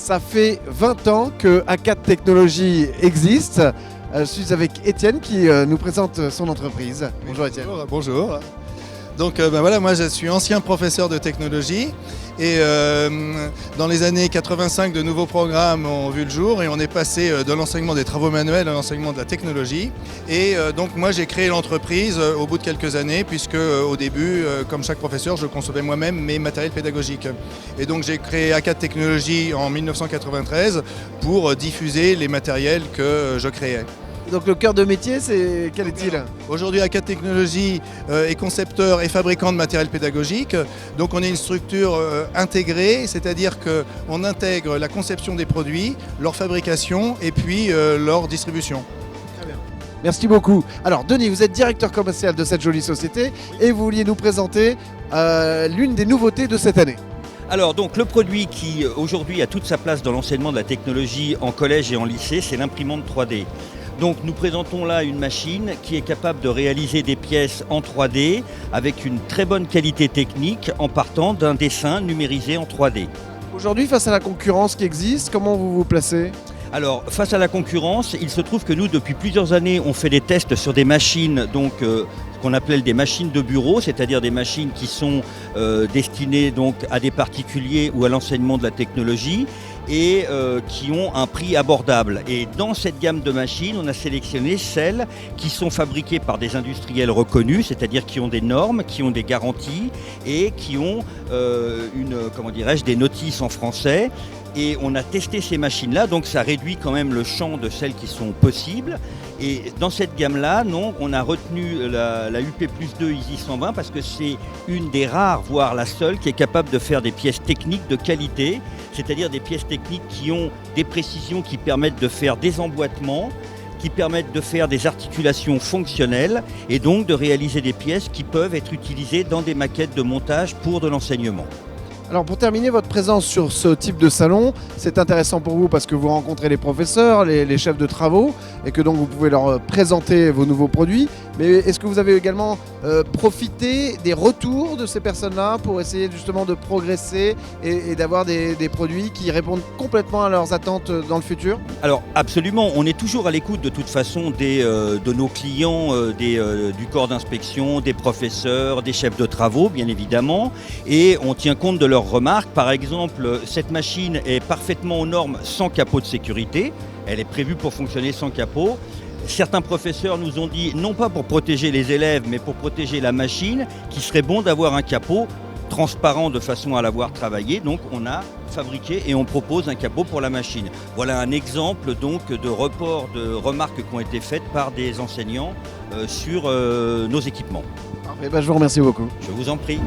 Ça fait 20 ans que A4 Technologies existe. Je suis avec Étienne qui nous présente son entreprise. Bonjour Étienne. Bonjour. Donc voilà, moi je suis ancien professeur de technologie et dans les années 85 de nouveaux programmes ont vu le jour et on est passé de l'enseignement des travaux manuels à l'enseignement de la technologie. Et donc moi j'ai créé l'entreprise au bout de quelques années puisque au début, comme chaque professeur, je concevais moi-même mes matériels pédagogiques. Et donc j'ai créé A4 Technologies en 1993 pour diffuser les matériels que je créais. Donc le cœur de métier, c'est quel est-il? Aujourd'hui, A4 Technologies est concepteur et fabricant de matériel pédagogique. Donc on est une structure intégrée, c'est-à-dire qu'on intègre la conception des produits, leur fabrication et puis leur distribution. Très bien. Merci beaucoup. Alors Denis, vous êtes directeur commercial de cette jolie société et vous vouliez nous présenter l'une des nouveautés de cette année. Alors donc le produit qui aujourd'hui a toute sa place dans l'enseignement de la technologie en collège et en lycée, c'est l'imprimante 3D. Donc nous présentons là une machine qui est capable de réaliser des pièces en 3D avec une très bonne qualité technique en partant d'un dessin numérisé en 3D. Aujourd'hui, face à la concurrence qui existe, comment vous vous placez ? Alors face à la concurrence, il se trouve que nous depuis plusieurs années on fait des tests sur des machines ce qu'on appelle des machines de bureau, c'est-à-dire des machines qui sont destinées donc à des particuliers ou à l'enseignement de la technologie et qui ont un prix abordable. Et dans cette gamme de machines, on a sélectionné celles qui sont fabriquées par des industriels reconnus, c'est-à-dire qui ont des normes, qui ont des garanties et qui ont des notices en français. Et on a testé ces machines-là, donc ça réduit quand même le champ de celles qui sont possibles. Et dans cette gamme-là, on a retenu la UP+2 ISI 120 parce que c'est une des rares, voire la seule, qui est capable de faire des pièces techniques de qualité, c'est-à-dire des pièces techniques qui ont des précisions qui permettent de faire des emboîtements, qui permettent de faire des articulations fonctionnelles et donc de réaliser des pièces qui peuvent être utilisées dans des maquettes de montage pour de l'enseignement. Alors pour terminer, votre présence sur ce type de salon, c'est intéressant pour vous parce que vous rencontrez les professeurs, les chefs de travaux et que donc vous pouvez leur présenter vos nouveaux produits. Mais est-ce que vous avez également profité des retours de ces personnes-là pour essayer justement de progresser et d'avoir des produits qui répondent complètement à leurs attentes dans le futur ? Alors absolument, on est toujours à l'écoute de toute façon de nos clients, du corps d'inspection, des professeurs, des chefs de travaux bien évidemment, et on tient compte de leurs remarques. Par exemple, cette machine est parfaitement aux normes sans capot de sécurité, elle est prévue pour fonctionner sans capot. Certains professeurs nous ont dit, non pas pour protéger les élèves, mais pour protéger la machine, qu'il serait bon d'avoir un capot transparent de façon à l'avoir travaillé. Donc on a fabriqué et on propose un capot pour la machine. Voilà un exemple donc de report de remarques qui ont été faites par des enseignants sur nos équipements. Parfait, je vous remercie beaucoup. Je vous en prie.